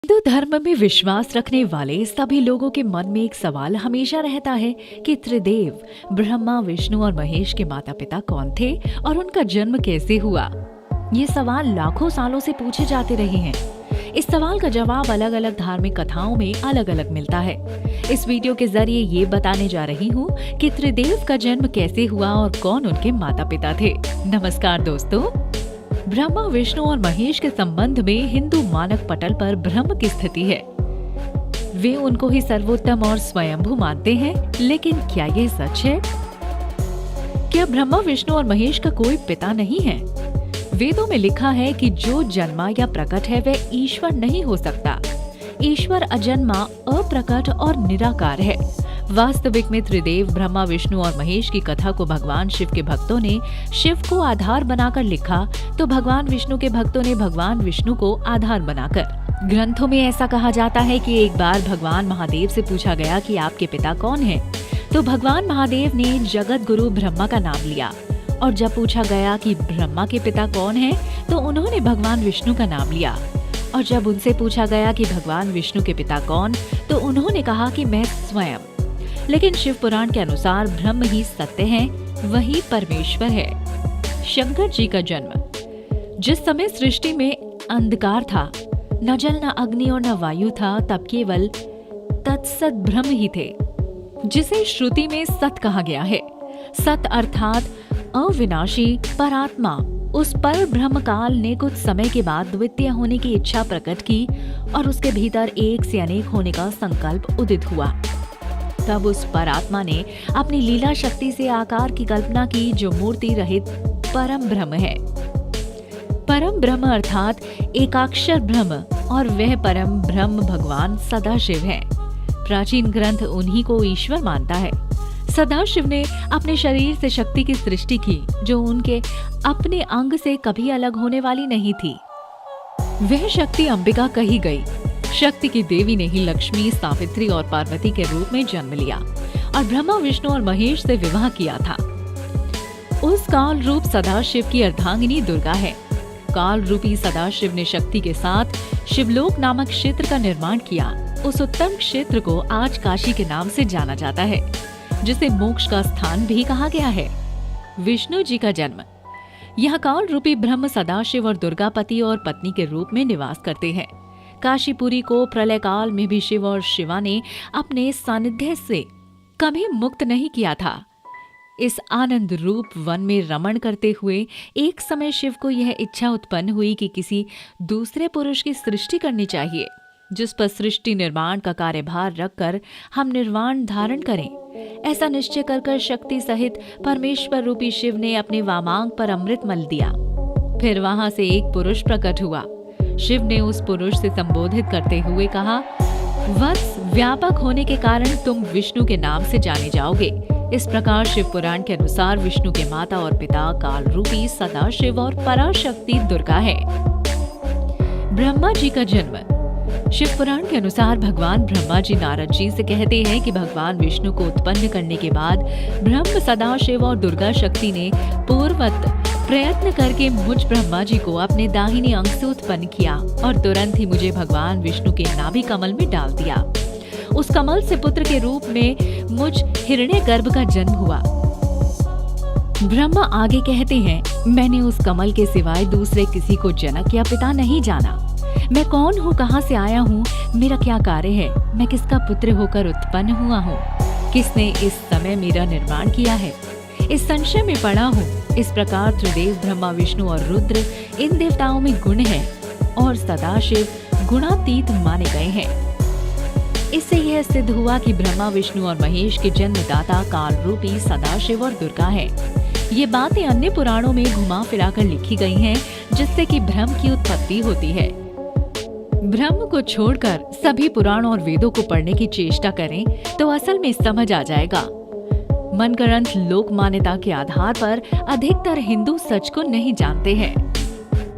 हिंदू धर्म में विश्वास रखने वाले सभी लोगों के मन में एक सवाल हमेशा रहता है कि त्रिदेव ब्रह्मा, विष्णु और महेश के माता पिता कौन थे और उनका जन्म कैसे हुआ। ये सवाल लाखों सालों से पूछे जाते रहे हैं। इस सवाल का जवाब अलग अलग धार्मिक कथाओं में अलग अलग मिलता है। इस वीडियो के जरिए ये बताने जा रही हूँ कि त्रिदेव का जन्म कैसे हुआ और कौन उनके माता पिता थे। नमस्कार दोस्तों। ब्रह्मा, विष्णु और महेश के संबंध में हिंदू मानक पटल पर ब्रह्म की स्थिति है। वे उनको ही सर्वोत्तम और स्वयंभू मानते हैं, लेकिन क्या ये सच है? क्या ब्रह्मा, विष्णु और महेश का कोई पिता नहीं है? वेदों में लिखा है कि जो जन्मा या प्रकट है वह ईश्वर नहीं हो सकता। ईश्वर अजन्मा, अप्रकट और निराकार है। वास्तविक में त्रिदेव ब्रह्मा, विष्णु और महेश की कथा को भगवान शिव के भक्तों ने शिव को आधार बनाकर लिखा, तो भगवान विष्णु के भक्तों ने भगवान विष्णु को आधार बनाकर। ग्रंथों में ऐसा कहा जाता है कि एक बार भगवान महादेव से पूछा गया कि आपके पिता कौन हैं? तो भगवान महादेव ने जगत गुरु ब्रह्मा का नाम लिया। और जब पूछा गया कि ब्रह्मा के पिता कौन हैं, तो उन्होंने भगवान विष्णु का नाम लिया। और जब उनसे पूछा गया कि भगवान विष्णु के पिता कौन, तो उन्होंने कहा कि मैं स्वयं। लेकिन शिव पुराण के अनुसार ब्रह्म ही सत्य है, वही परमेश्वर है। शंकर जी का जन्म। जिस समय सृष्टि में अंधकार था, न जल न अग्नि और न वायु था, तब केवल तत्सत ब्रह्म ही थे, जिसे श्रुति में सत कहा गया है। सत अर्थात अविनाशी परात्मा। उस पर ब्रह्म काल ने कुछ समय के बाद द्वितीय होने की इच्छा प्रकट की और उसके भीतर एक से अनेक होने का संकल्प उदित हुआ। तब उस परात्मा ने अपनी लीला शक्ति से आकार की कल्पना की, जो मूर्ति रहित परम ब्रह्म है। परम ब्रह्म अर्थात एकाक्षर ब्रह्म, और वह परम ब्रह्म भगवान सदाशिव है। प्राचीन ग्रंथ उन्हीं को ईश्वर मानता है। सदाशिव ने अपने शरीर से शक्ति की सृष्टि की, जो उनके अपने अंग से कभी अलग होने वाली नहीं थी। वह शक्ति अंबिका कही गई। शक्ति की देवी ने ही लक्ष्मी, सावित्री और पार्वती के रूप में जन्म लिया और ब्रह्मा, विष्णु और महेश से विवाह किया था। उस काल रूप सदाशिव की अर्धांगिनी दुर्गा है। काल रूपी सदाशिव ने शक्ति के साथ शिवलोक नामक क्षेत्र का निर्माण किया। उस उत्तम क्षेत्र को आज काशी के नाम से जाना जाता है, जिसे मोक्ष का स्थान भी कहा गया है। विष्णु जी का जन्म। यह काल रूपी ब्रह्म सदाशिव और दुर्गा पति और पत्नी के रूप में निवास करते हैं। काशीपुरी को प्रलय काल में भी शिव और शिवा ने अपने सानिध्य से कभी मुक्त नहीं किया था। इस आनंद रूप वन में रमण करते हुए एक समय शिव को यह इच्छा उत्पन्न हुई कि किसी दूसरे पुरुष की सृष्टि करनी चाहिए, जिस पर सृष्टि निर्माण का कार्यभार रखकर हम निर्वाण धारण करें। ऐसा निश्चय कर शक्ति सहित परमेश्वर रूपी शिव ने अपने वामांग पर अमृत मल दिया। फिर वहां से एक पुरुष प्रकट हुआ। शिव ने उस पुरुष से संबोधित करते हुए कहा, वत्स, व्यापक होने के कारण तुम विष्णु के नाम से जाने जाओगे। इस प्रकार शिव पुराण के अनुसार विष्णु के माता और पिता काल रूपी सदाशिव और पराशक्ति दुर्गा है। ब्रह्मा जी का जन्म। शिव पुराण के अनुसार भगवान ब्रह्मा जी नारद जी से कहते हैं कि भगवान विष्णु को उत्पन्न करने के बाद ब्रह्म, सदाशिव और दुर्गा शक्ति ने पूर्ववत प्रयत्न करके मुझ ब्रह्मा जी को अपने दाहिने अंग से उत्पन्न किया और तुरंत ही मुझे भगवान विष्णु के नाभि कमल में डाल दिया। उस कमल से पुत्र के रूप में मुझ हिरण्यगर्भ का जन्म हुआ। ब्रह्मा आगे कहते हैं, मैंने उस कमल के सिवाय दूसरे किसी को जनक या पिता नहीं जाना। मैं कौन हूँ, कहाँ से आया हूँ, मेरा क्या कार्य है, मैं किसका पुत्र होकर उत्पन्न हुआ हूँ, किसने इस समय मेरा निर्माण किया है, इस संशय में पड़ा हूँ। इस प्रकार त्रिदेव ब्रह्मा, विष्णु और रुद्र इन देवताओं में गुण है और सदाशिव गुणातीत माने गए हैं। इससे यह सिद्ध हुआ कि ब्रह्मा, विष्णु और महेश के जन्मदाता काल रूपी सदाशिव और दुर्गा है। ये बातें अन्य पुराणों में घुमा फिराकर लिखी गई हैं, जिससे कि भ्रम की उत्पत्ति होती है। भ्रम को छोड़कर सभी पुराण और वेदों को पढ़ने की चेष्टा करें तो असल में समझ आ जाएगा। मनगढ़ंत लोक मान्यता के आधार पर अधिकतर हिंदू सच को नहीं जानते हैं।